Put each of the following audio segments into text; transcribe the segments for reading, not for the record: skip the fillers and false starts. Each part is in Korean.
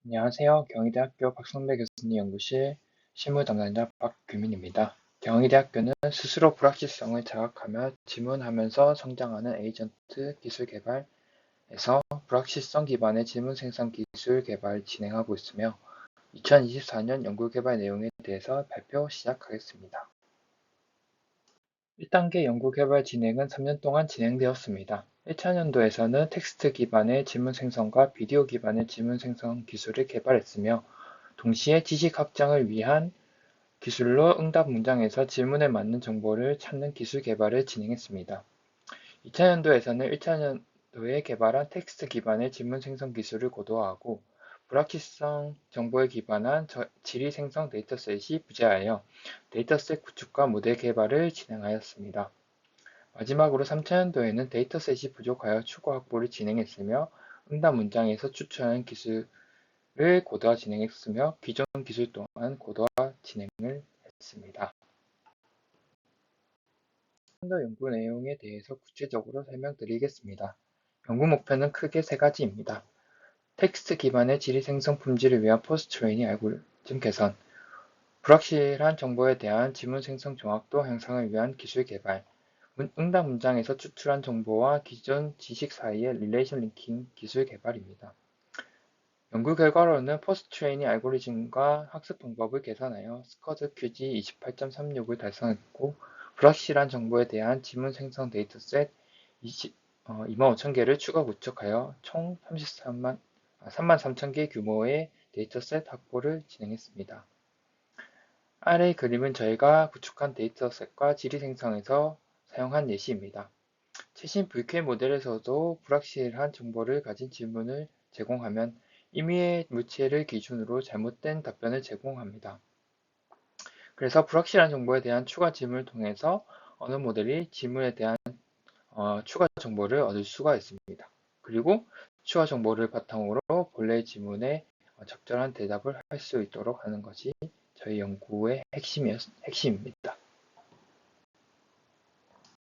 안녕하세요. 경희대학교 박성배 교수님 연구실 실무 담당자 박규민입니다. 경희대학교는 스스로 불확실성을 자각하며 질문하면서 성장하는 에이전트 기술 개발에서 불확실성 기반의 질문 생성 기술 개발 진행하고 있으며 2024년 연구 개발 내용에 대해서 발표 시작하겠습니다. 1단계 연구 개발 진행은 3년 동안 진행되었습니다. 1차 년도에서는 텍스트 기반의 질문 생성과 비디오 기반의 질문 생성 기술을 개발했으며 동시에 지식 확장을 위한 기술로 응답 문장에서 질문에 맞는 정보를 찾는 기술 개발을 진행했습니다. 2차 연도에서는 1차 연도에 개발한 텍스트 기반의 질문 생성 기술을 고도화하고 불확실성 정보에 기반한 질의 생성 데이터셋이 부재하여 데이터셋 구축과 모델 개발을 진행하였습니다. 마지막으로 3차 연도에는 데이터셋이 부족하여 추가 확보를 진행했으며 응답 문장에서 추천한 기술을 고도화 진행했으며 기존 기술 또한 고도화 진행을 했습니다. 좀 더 연구 내용에 대해서 구체적으로 설명드리겠습니다. 연구 목표는 크게 세 가지입니다. 텍스트 기반의 질의 생성 품질을 위한 포스트-트레이닝 알고리즘 개선, 불확실한 정보에 대한 지문 생성 정확도 향상을 위한 기술 개발, 응답 문장에서 추출한 정보와 기존 지식 사이의 릴레이션 링킹 기술 개발입니다. 연구 결과로는 포스트-트레이닝 알고리즘과 학습 방법을 개선하여 스커드 QG 28.36을 달성했고 불확실한 정보에 대한 지문 생성 데이터셋 25,000개를 추가 구축하여 총 33,000개 규모의 데이터셋 확보를 진행했습니다. 아래 그림은 저희가 구축한 데이터셋과 질의 생성에서 사용한 예시입니다. 최신 VK 모델에서도 불확실한 정보를 가진 질문을 제공하면 임의의 물체를 기준으로 잘못된 답변을 제공합니다. 그래서 불확실한 정보에 대한 추가 질문을 통해서 언어 모델이 질문에 대한 추가 정보를 얻을 수가 있습니다. 그리고 추가 정보를 바탕으로 본래 질문에 적절한 대답을 할 수 있도록 하는 것이 저희 연구의 핵심입니다.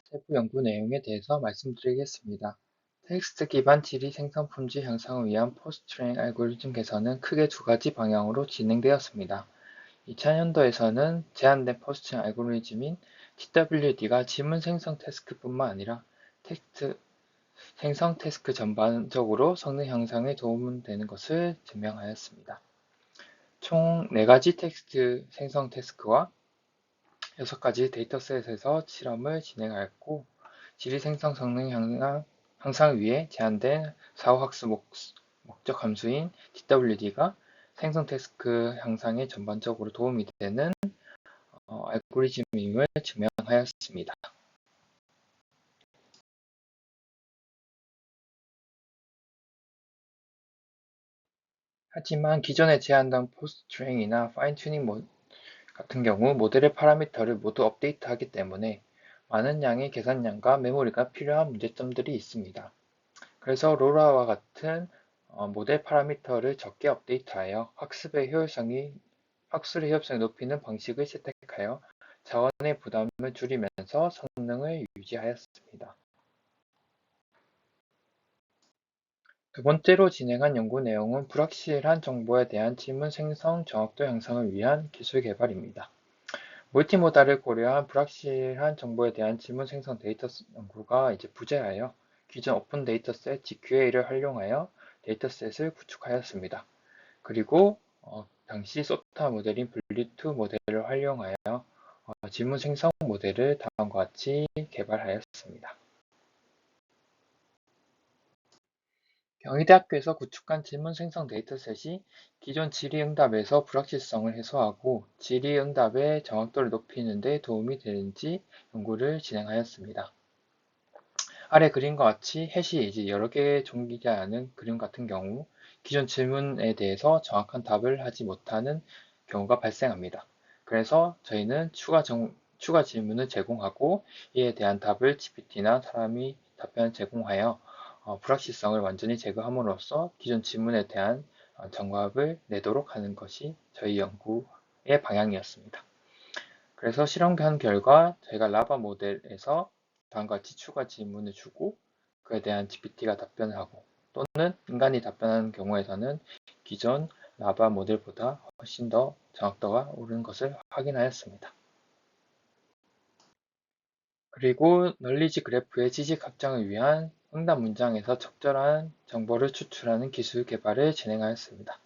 세부 연구 내용에 대해서 말씀드리겠습니다. 텍스트 기반 질의 생성 품질 향상을 위한 포스트-트레이닝 알고리즘 개선은 크게 두 가지 방향으로 진행되었습니다. 2차 년도에서는 제한된 포스트-트레이닝 알고리즘인 TWD가 지문 생성 태스크뿐만 아니라 텍스트 생성 태스크 전반적으로 성능 향상에 도움되는 것을 증명하였습니다. 총 4가지 텍스트 생성 태스크와 6가지 데이터셋에서 실험을 진행하였고 질의 생성 성능 향상을 위해 제한된 사후학습 목적 함수인 TWD가 생성 태스크 향상에 전반적으로 도움이 되는 알고리즘임을 증명하였습니다. 하지만 기존에 제한된 포스트-트레인이나 파인-튜닝 같은 경우 모델의 파라미터를 모두 업데이트하기 때문에 많은 양의 계산량과 메모리가 필요한 문제점들이 있습니다. 그래서 로라와 같은 모델 파라미터를 적게 업데이트하여 학습의 효율성을 높이는 방식을 채택하여 자원의 부담을 줄이면서 성능을 유지하였습니다. 두 번째로 진행한 연구 내용은 불확실한 정보에 대한 질문 생성 정확도 향상을 위한 기술 개발입니다. 멀티모달을 고려한 불확실한 정보에 대한 질문 생성 데이터 연구가 부재하여 기존 오픈 데이터셋 GQA를 활용하여 데이터셋을 구축하였습니다. 그리고 당시 소타 모델인 블리2 모델을 활용하여 질문 생성 모델을 다음과 같이 개발하였습니다. 경희대학교에서 구축한 질문 생성 데이터셋이 기존 질의응답에서 불확실성을 해소하고 질의응답의 정확도를 높이는 데 도움이 되는지 연구를 진행하였습니다. 아래 그림과 같이 해시 여러 개의 종기자하는 그림 같은 경우 기존 질문에 대해서 정확한 답을 하지 못하는 경우가 발생합니다. 그래서 저희는 추가 질문을 제공하고 이에 대한 답을 GPT나 사람이 답변을 제공하여 불확실성을 완전히 제거함으로써 기존 질문에 대한 정답을 내도록 하는 것이 저희 연구의 방향이었습니다. 그래서 실험한 결과 저희가 라바 모델에서 다음과 같이 추가 질문을 주고 그에 대한 GPT가 답변을 하고 또는 인간이 답변하는 경우에서는 기존 나바 모델보다 훨씬 더 정확도가 오른 것을 확인하였습니다. 그리고 널리지 그래프의 지식 확장을 위한 응답 문장에서 적절한 정보를 추출하는 기술 개발을 진행하였습니다.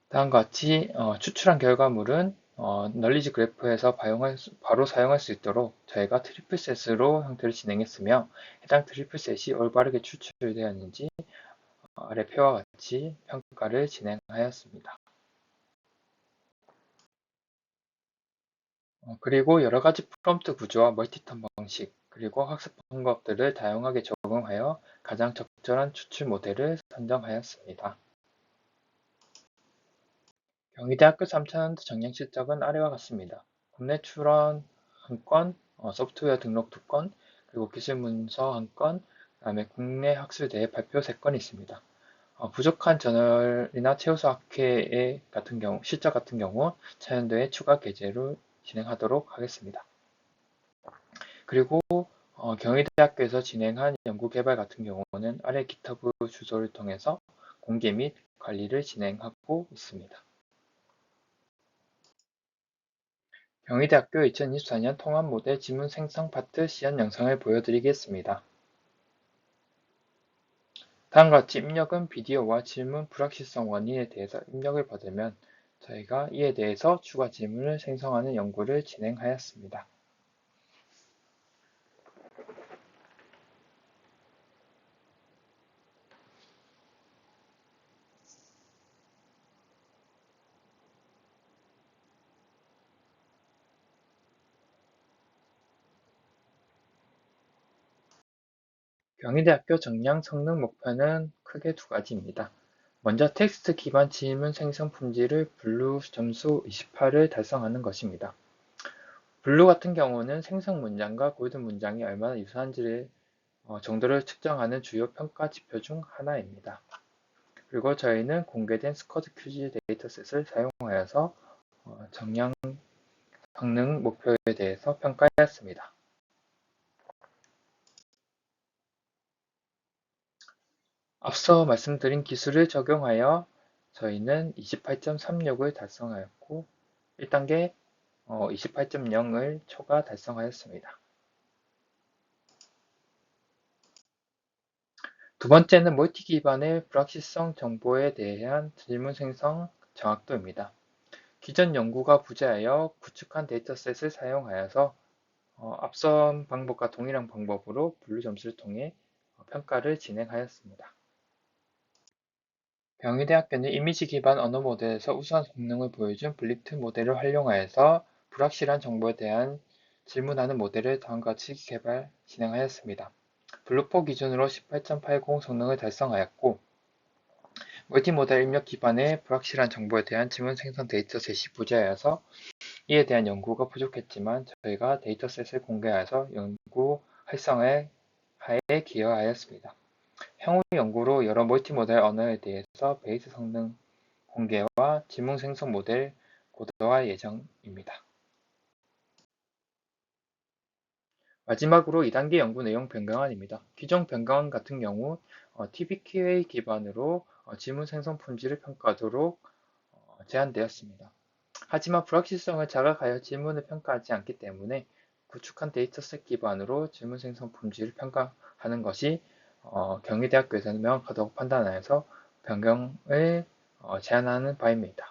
다음과 같이 추출한 결과물은 널리지 그래프에서 바로 사용할 수 있도록 저희가 트리플셋으로 형태를 진행했으며 해당 트리플셋이 올바르게 추출되었는지 아래 표와 같이 평가를 진행하였습니다. 그리고 여러 가지 프롬프트 구조와 멀티턴 방식, 그리고 학습 방법들을 다양하게 적용하여 가장 적절한 추출 모델을 선정하였습니다. 경희대학교 3차원도 정량 실적은 아래와 같습니다. 국내 출원 1건, 소프트웨어 등록 2건, 그리고 기술 문서 1건, 그다음에 국내 학술대회 발표 3건이 있습니다. 부족한 저널이나 최우수 학회 같은 경우, 실적 같은 경우 차연도에 추가 게재를 진행하도록 하겠습니다. 그리고 경희대학교에서 진행한 연구개발 같은 경우는 아래 GitHub 주소를 통해서 공개 및 관리를 진행하고 있습니다. 경희대학교 2024년 통합모델 지문 생성 파트 시연 영상을 보여드리겠습니다. 다음과 같이 입력은 비디오와 질문 불확실성 원인에 대해서 입력을 받으면 저희가 이에 대해서 추가 질문을 생성하는 연구를 진행하였습니다. 경희대학교 정량 성능 목표는 크게 두 가지입니다. 먼저 텍스트 기반 질문 생성 품질을 블루 점수 28을 달성하는 것입니다. 블루 같은 경우는 생성 문장과 골든 문장이 얼마나 유사한지를 정도를 측정하는 주요 평가 지표 중 하나입니다. 그리고 저희는 공개된 스쿼드 퀴즈 데이터셋을 사용하여서 정량 성능 목표에 대해서 평가하였습니다. 앞서 말씀드린 기술을 적용하여 저희는 28.36을 달성하였고 1단계 28.0을 초과 달성하였습니다. 두 번째는 멀티 기반의 불확실성 정보에 대한 질문 생성 정확도입니다. 기존 연구가 부재하여 구축한 데이터셋을 사용하여서 앞선 방법과 동일한 방법으로 분류 점수를 통해 평가를 진행하였습니다. 경희대학교는 이미지 기반 언어 모델에서 우수한 성능을 보여준 블리트 모델을 활용하여서 불확실한 정보에 대한 질문하는 모델을 다음과 같이 개발, 진행하였습니다. 블루포 기준으로 18.80 성능을 달성하였고 멀티모델 입력 기반의 불확실한 정보에 대한 질문 생성 데이터셋이 부재하여서 이에 대한 연구가 부족했지만 저희가 데이터셋을 공개하여서 연구 활성화에 기여하였습니다. 향후 연구로 여러 멀티모델 언어에 대해서 베이스 성능 공개와 지문 생성 모델 고도화할 예정입니다. 마지막으로 2단계 연구 내용 변경안입니다. 기존 변경안 같은 경우 TBQA 기반으로 지문 생성 품질을 평가하도록 제한되었습니다. 하지만 불확실성을 자각하여 질문을 평가하지 않기 때문에 구축한 데이터셋 기반으로 질문 생성 품질을 평가하는 것이 경희대학교에서는 명확하다고 판단하여서 변경을 제한하는 바입니다.